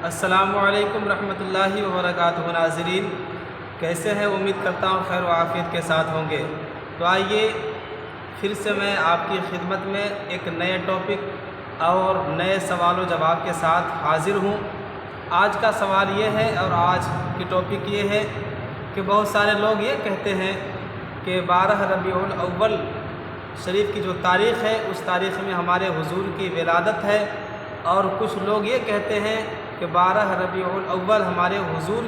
السلام علیکم رحمۃ اللہ وبرکاتہ ناظرین، کیسے ہیں؟ امید کرتا ہوں خیر و عافیت کے ساتھ ہوں گے۔ تو آئیے پھر سے میں آپ کی خدمت میں ایک نئے ٹاپک اور نئے سوال و جواب کے ساتھ حاضر ہوں۔ آج کا سوال یہ ہے اور آج کی ٹاپک یہ ہے کہ بہت سارے لوگ یہ کہتے ہیں کہ 12 ربیع الاول شریف کی جو تاریخ ہے اس تاریخ میں ہمارے حضور کی ولادت ہے، اور کچھ لوگ یہ کہتے ہیں کہ 12 ربیع الاول ہمارے حضور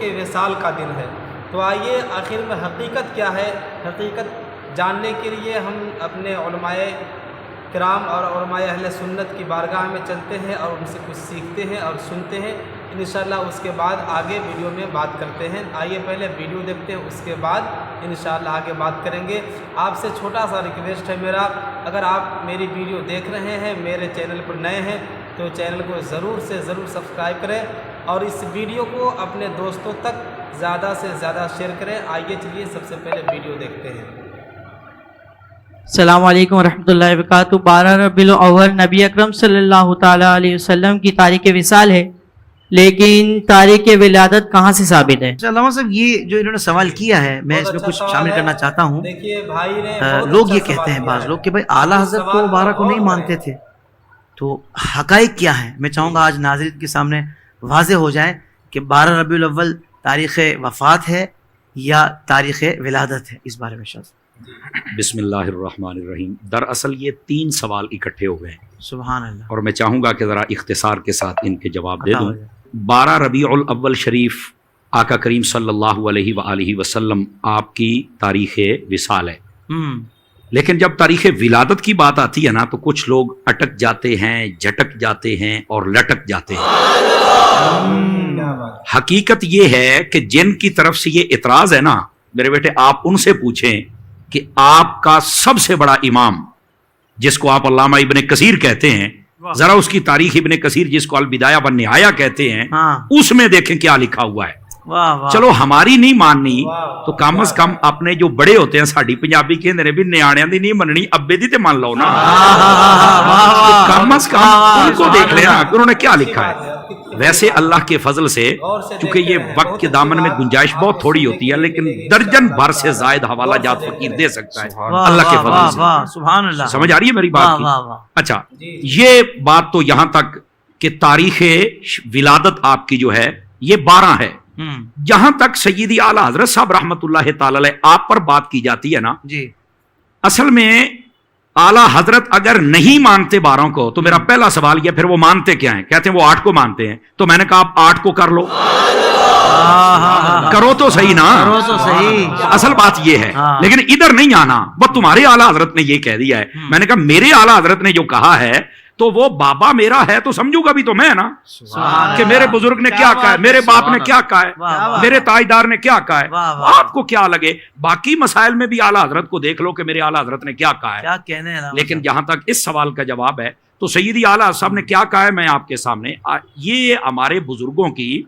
کے وصال کا دن ہے۔ تو آئیے آخر میں حقیقت کیا ہے، حقیقت جاننے کے لیے ہم اپنے علماء کرام اور علماء اہل سنت کی بارگاہ میں چلتے ہیں اور ان سے کچھ سیکھتے ہیں اور سنتے ہیں۔ انشاءاللہ اس کے بعد آگے ویڈیو میں بات کرتے ہیں۔ آئیے پہلے ویڈیو دیکھتے ہیں، اس کے بعد انشاءاللہ آگے بات کریں گے۔ آپ سے چھوٹا سا ریکویسٹ ہے میرا، اگر آپ میری ویڈیو دیکھ رہے ہیں، میرے چینل پر نئے ہیں تو چینل کو ضرور سے ضرور سبسکرائب کریں اور اس ویڈیو کو اپنے دوستوں تک زیادہ سے زیادہ شیئر کریں۔ آئیے چلیے سب سے پہلے ویڈیو دیکھتے ہیں۔ السلام علیکم ورحمۃ اللہ وبرکاتہ۔ 12 ربیع الاول نبی اکرم صلی اللہ تعالیٰ علیہ وسلم کی تاریخ وصال ہے، لیکن تاریخ ولادت کہاں سے ثابت ہے؟ علامہ صاحب، یہ جو انہوں نے سوال کیا ہے میں اس میں کچھ شامل کرنا چاہتا ہوں۔ دیکھیے بھائی نے لوگ یہ کہتے ہیں، بعض لوگ کہ بھائی اعلیٰ حضرت کو 12 کو نہیں مانتے تھے، تو حقائق کیا ہیں؟ میں چاہوں گا آج ناظرین کے سامنے واضح ہو جائیں کہ 12 ربیع الاول تاریخ وفات ہے یا تاریخ ولادت ہے، اس بارے میں شاید۔ بسم اللہ الرحمن الرحیم۔ دراصل یہ 3 سوال اکٹھے ہو گئے ہیں، سبحان اللہ، اور میں چاہوں گا کہ ذرا اختصار کے ساتھ ان کے جواب دے دوں۔ 12 ربیع الاول شریف آقا کریم صلی اللہ علیہ وآلہ وسلم آپ کی تاریخ وصال ہے، لیکن جب تاریخ ولادت کی بات آتی ہے نا تو کچھ لوگ اٹک جاتے ہیں، جھٹک جاتے ہیں اور لٹک جاتے ہیں۔ حقیقت یہ ہے کہ جن کی طرف سے یہ اعتراض ہے نا، میرے بیٹے آپ ان سے پوچھیں کہ آپ کا سب سے بڑا امام جس کو آپ علامہ ابن کثیر کہتے ہیں، ذرا اس کی تاریخ ابن کثیر جس کو البدایہ والنہایہ کہتے ہیں، اس میں دیکھیں کیا لکھا ہوا ہے۔ چلو ہماری نہیں ماننی تو کم از کم اپنے جو بڑے ہوتے ہیں، ساڈی پنجابی کہندے نے بھی نیاڑیاں دی نہیں مننی، ابے دی تے مان لو نا، کم از کم ان کو دیکھ لینا کہ انہوں نے کیا لکھا ہے۔ ویسے اللہ کے فضل سے چونکہ یہ وقت کے دامن میں گنجائش بہت تھوڑی ہوتی ہے، لیکن درجن بھر سے زائد حوالہ جات فقیر دے سکتا ہے اللہ کے فضل سے۔ سبحان اللہ، سمجھ آ رہی ہے میری بات کی؟ اچھا، یہ بات تو یہاں تک کہ تاریخ ولادت آپ کی جو ہے یہ 12 ہے۔ جہاں تک سیدی اعلیٰ حضرت صاحب رحمت اللہ تعالی علیہ آپ پر بات کی جاتی ہے نا، جی اصل میں اعلیٰ حضرت اگر نہیں مانتے 12 کو تو میرا پہلا سوال یہ، پھر وہ مانتے کیا ہیں؟ کہتے ہیں وہ 8 کو مانتے ہیں، تو میں نے کہا آپ 8 کو کر لو، کرو تو صحیح نا، کرو تو صحیح، اصل بات یہ ہے۔ لیکن ادھر نہیں آنا، وہ تمہارے اعلیٰ حضرت نے یہ کہہ دیا ہے۔ میں نے کہا میرے اعلیٰ حضرت نے جو کہا ہے تو وہ بابا میرا ہے تو سمجھوں گا بھی تو میں نا، کہ میرے بزرگ نے کیا کہا ہے، میرے باپ نے کیا کہا ہے، میرے تاجدار نے کیا کہا ہے، آپ کو کیا لگے باقی مسائل میں بھی اعلیٰ حضرت کو دیکھ لو کہ میرے اعلیٰ حضرت نے کیا کہا ہے۔ لیکن جہاں تک اس سوال کا جواب ہے تو سیدی اعلیٰ صاحب نے کیا کہا ہے میں آپ کے سامنے، یہ ہمارے بزرگوں کی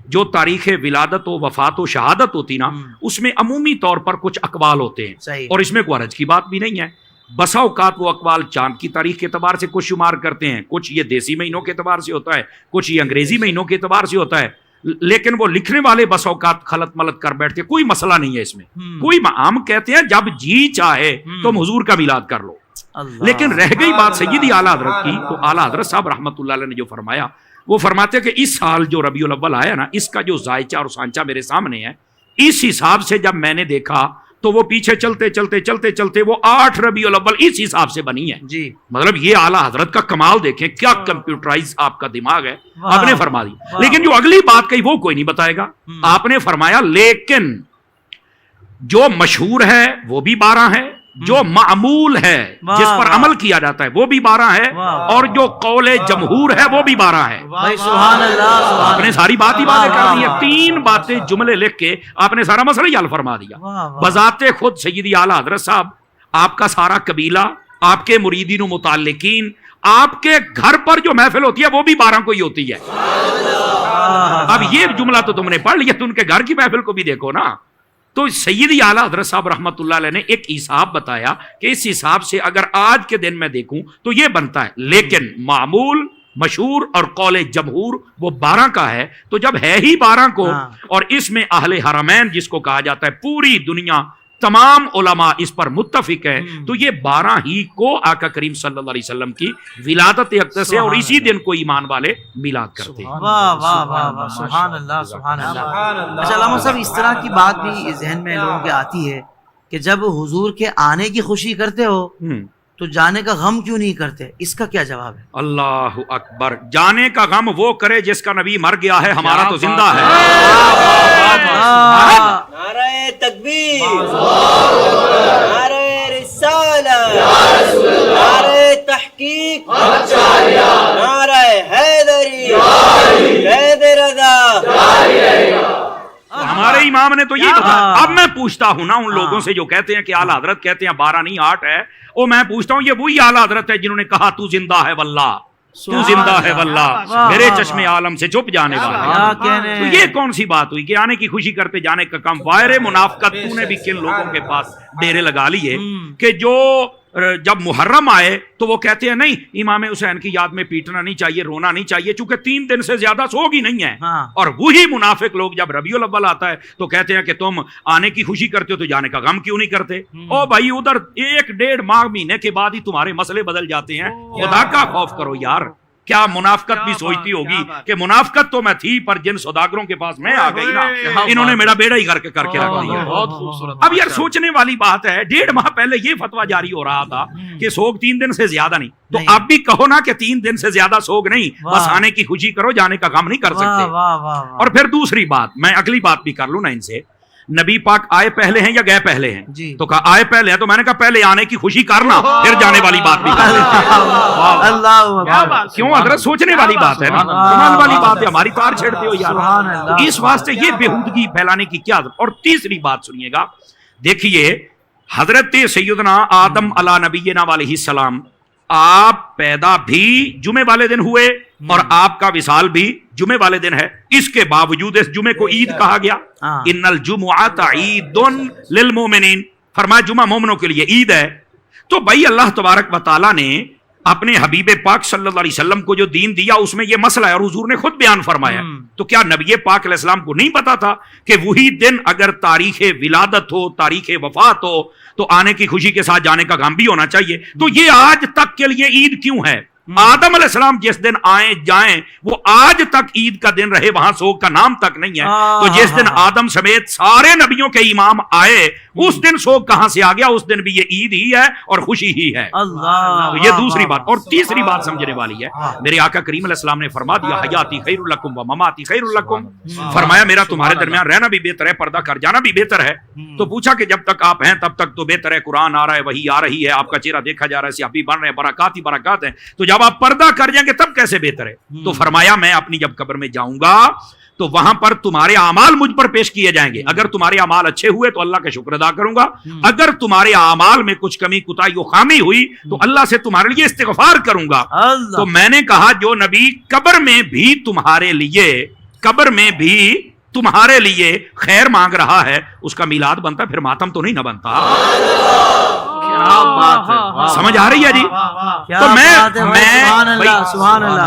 جو تاریخ ولادت و وفات و شہادت ہوتی نا، اس میں عمومی طور پر کچھ اقوال ہوتے ہیں، اور اس میں کوئی حرج کی بات بھی نہیں ہے۔ بسا اوقات وہ اقوال چاند کی تاریخ کے اعتبار سے کچھ شمار کرتے ہیں، کچھ یہ دیسی مہینوں کے اعتبار سے ہوتا ہے، کچھ یہ انگریزی مہینوں کے اعتبار سے ہوتا ہے، لیکن وہ لکھنے والے بسا اوقات خلط ملط کر بیٹھتے، کوئی مسئلہ نہیں ہے اس میں، کوئی ہم کہتے ہیں جب جی چاہے تم حضور کا میلاد کر لو۔ لیکن رہ گئی بات سیدی اعلیٰ حضرت کی، تو اعلیٰ حضرت صاحب رحمۃ اللہ علیہ نے جو فرمایا، وہ فرماتے ہیں کہ اس سال جو ربیع الاول آیا نا، اس کا جو ذائچہ اور سانچہ میرے سامنے ہے، اس حساب سے جب میں نے دیکھا تو وہ پیچھے چلتے چلتے چلتے چلتے وہ 8 ربیع الاول اس حساب سے بنی ہے۔ جی، مطلب یہ اعلیٰ حضرت کا کمال دیکھیں، کیا کمپیوٹرائز آپ کا دماغ ہے، آپ نے فرما دی۔ لیکن جو اگلی بات کہی وہ کوئی نہیں بتائے گا، آپ نے فرمایا لیکن جو مشہور ہے وہ بھی 12 ہے، جو معمول ہے جس پر عمل کیا جاتا ہے وہ بھی 12 ہے، اور جو قول جمہور ہے وہ بھی 12 ہے۔ سبحان اللہ، آپ نے ساری بات ہی واضح کر دی ہے، 3 باتیں جملے لکھ کے آپ نے سارا مسئلہ ہی حل فرما دیا۔ بذات خود سیدی اعلیٰ حضرت صاحب، آپ کا سارا قبیلہ، آپ کے مریدین و متعلقین، آپ کے گھر پر جو محفل ہوتی ہے وہ بھی 12 کو ہی ہوتی ہے۔ اب یہ جملہ تو تم نے پڑھ لیا، تو ان کے گھر کی محفل کو بھی دیکھو نا۔ تو سیدی اعلیٰ حضرت صاحب رحمت اللہ علیہ نے ایک حساب بتایا کہ اس حساب سے اگر آج کے دن میں دیکھوں تو یہ بنتا ہے، لیکن معمول مشہور اور قول جمہور وہ 12 کا ہے. تو جب ہے ہی 12 کو اور اس میں اہل حرمین جس کو کہا جاتا ہے پوری دنیا تمام علماء اس پر متفق ہے, تو یہ 12 ہی کو آقا کریم صلی اللہ علیہ وسلم کی ولادت اقدس ہے اور اسی دن کو ایمان والے میلاد کرتے ہیں. واہ واہ واہ واہ, سبحان اللہ سبحان اللہ. اچھا علامہ صاحب, اس طرح کی بات بھی ذہن میں لوگوں کے آتی ہے کہ جب حضور کے آنے کی خوشی کرتے ہو تو جانے کا غم کیوں نہیں کرتے, اس کا کیا جواب ہے؟ اللہ اکبر, جانے کا غم وہ کرے جس کا نبی مر گیا ہے, ہمارا تو زندہ ہے. نعرہ تکبیر, نعرہ رسالت, نعرہ تحقیق, نعرہ حیدری, حیدر رضا. ہمارے امام نے تو یہ بتایا. اب میں پوچھتا ہوں نا ان لوگوں سے جو کہتے ہیں کہ اعلیٰ حضرت کہتے ہیں 12 نہیں 8 ہے, وہ میں پوچھتا ہوں یہ وہی اعلیٰ حضرت ہے جنہوں نے کہا تو زندہ ہے واللہ, تو زندہ ہے واللہ, میرے چشم عالم سے چھپ جانے والا. تو یہ کون سی بات ہوئی کہ آنے کی خوشی کرتے جانے کا کام؟ وائر منافقت تو نے بھی کن لوگوں کے پاس ڈیرے لگا لیے کہ جو جب محرم آئے تو وہ کہتے ہیں نہیں امام حسین کی یاد میں پیٹنا نہیں چاہیے, رونا نہیں چاہیے, چونکہ 3 دن سے زیادہ سوگ ہی نہیں ہے. اور وہی منافق لوگ جب ربیع الاول آتا ہے تو کہتے ہیں کہ تم آنے کی خوشی کرتے ہو تو جانے کا غم کیوں نہیں کرتے؟ او بھائی ادھر 1-1.5 ماہ مہینے کے بعد ہی تمہارے مسئلے بدل جاتے ہیں. خدا کا خوف کرو یار. کیا منافقت بھی سوچتی ہوگی کہ منافقت تو میں تھی پر جن سوداگروں کے پاس میں آ گئی نا انہوں نے میرا بیڑا ہی کر کے رکھ دیا. اب یار سوچنے والی بات ہے, 1.5 ماہ پہلے یہ فتویٰ جاری ہو رہا تھا کہ سوگ 3 دن سے زیادہ نہیں, تو اب بھی کہو نا کہ 3 دن سے زیادہ سوگ نہیں, بس آنے کی خوشی کرو, جانے کا غم نہیں کر سکتے. اور پھر دوسری بات, میں اگلی بات بھی کر لوں نا ان سے, نبی پاک آئے پہلے ہیں یا گئے پہلے ہیں؟ تو کہا آئے پہلے ہیں, تو میں نے کہا پہلے آنے کی خوشی کرنا پھر جانے والی بات بھی کر لیتے. کیوں حضرت سوچنے والی بات ہے نا, کمال والی بات ہے, ہماری تار چھیڑتے ہو یار. اس واسطے یہ بےہودگی پھیلانے کی کیا. اور تیسری بات سنیے گا, دیکھیے حضرت سیدنا آدم علیہ نبینا علیہ السلام آپ پیدا بھی جمعے والے دن ہوئے اور آپ کا وصال بھی جمعے والے دن ہے. اس کے باوجود اس جمعے کو عید کہا گیا. ان الجمعۃ عید للمؤمنین, فرمایا جمعہ مومنوں کے لیے عید ہے. تو بھائی اللہ تبارک و تعالیٰ نے اپنے حبیب پاک صلی اللہ علیہ وسلم کو جو دین دیا اس میں یہ مسئلہ ہے اور حضور نے خود بیان فرمایا. تو کیا نبی پاک علیہ السلام کو نہیں پتا تھا کہ وہی دن اگر تاریخ ولادت ہو, تاریخ وفات ہو, تو آنے کی خوشی کے ساتھ جانے کا غم بھی ہونا چاہیے؟ تو یہ آج تک کے لیے عید کیوں ہے؟ آدم علیہ السلام جس دن آئیں جائیں وہ آج تک عید کا دن رہے, وہاں سوگ کا نام تک نہیں ہے. تو جس دن آدم سمیت سارے نبیوں کے امام آئے اس دن سوگ کہاں سے آ گیا؟ اس دن بھی یہ عید ہی ہے اور خوشی ہی ہے. تو یہ دوسری بات. اور تیسری بات سمجھنے والی ہے, میرے آقا کریم علیہ السلام نے فرما دیا حیاتی خیر لکم و مماتی خیر لکم, فرمایا میرا تمہارے درمیان رہنا بھی بہتر ہے, پردہ کر جانا بھی بہتر ہے. تو پوچھا کہ جب تک آپ ہیں تب تک تو بہتر ہے, قرآن آ رہا ہے, وحی آ رہی ہے, آپ کا چہرہ دیکھا جا رہا ہے, سیاحی بن رہے ہیں, برکات ہی برکات ہیں, تو جب آپ پردہ کر جائیں گے تب کیسے بہتر ہے؟ تو فرمایا میں اپنی جب قبر میں جاؤں گا تو وہاں پر تمہارے اعمال مجھ پر پیش کیے جائیں گے. اگر تمہارے اعمال اچھے ہوئے تو اللہ کا شکر ادا کروں گا, اگر تمہارے اعمال میں کچھ کمی کوتاہی و خامی ہوئی تو اللہ سے تمہارے لیے استغفار کروں گا. تو میں نے کہا جو نبی قبر میں بھی تمہارے لیے خیر مانگ رہا ہے اس کا میلاد بنتا, پھر ماتم تو نہیں نہ بنتا. سمجھ آ رہی ہے جی؟ تو میں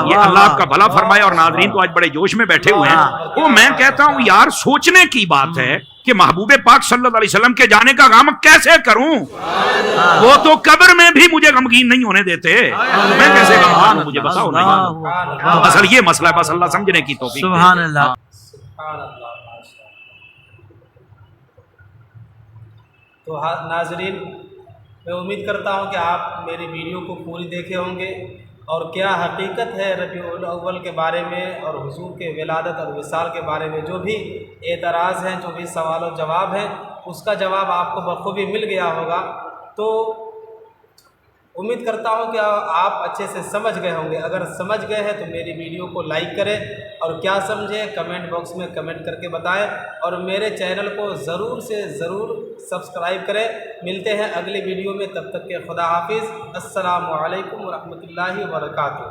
یہ اللہ آپ کا بھلا فرمائے. اور ناظرین تو آج بڑے جوش میں بیٹھے ہوئے ہیں, وہ میں کہتا ہوں یار سوچنے کی بات ہے کہ محبوب پاک صلی اللہ علیہ وسلم کے جانے کا غم کیسے کروں؟ وہ تو قبر میں بھی مجھے غمگین نہیں ہونے دیتے, میں کیسے غمگین ہوں؟ مجھے بتاؤ نہیں. اصل یہ مسئلہ ہے, بس اللہ سمجھنے کی توفیق. سبحان اللہ. تو ناظرین میں امید کرتا ہوں کہ آپ میری ویڈیو کو پوری دیکھے ہوں گے اور کیا حقیقت ہے ربیع الاول کے بارے میں اور حضور کے ولادت اور وصال کے بارے میں جو بھی اعتراض ہیں, جو بھی سوال و جواب ہیں, اس کا جواب آپ کو بخوبی مل گیا ہوگا. تو امید کرتا ہوں کہ آپ اچھے سے سمجھ گئے ہوں گے. اگر سمجھ گئے ہیں تو میری ویڈیو کو لائک کریں اور کیا سمجھیں کمنٹ باکس میں کمنٹ کر کے بتائیں, اور میرے چینل کو ضرور سے ضرور سبسکرائب کریں. ملتے ہیں اگلی ویڈیو میں, تب تک کے خدا حافظ. السلام علیکم ورحمۃ اللہ وبرکاتہ.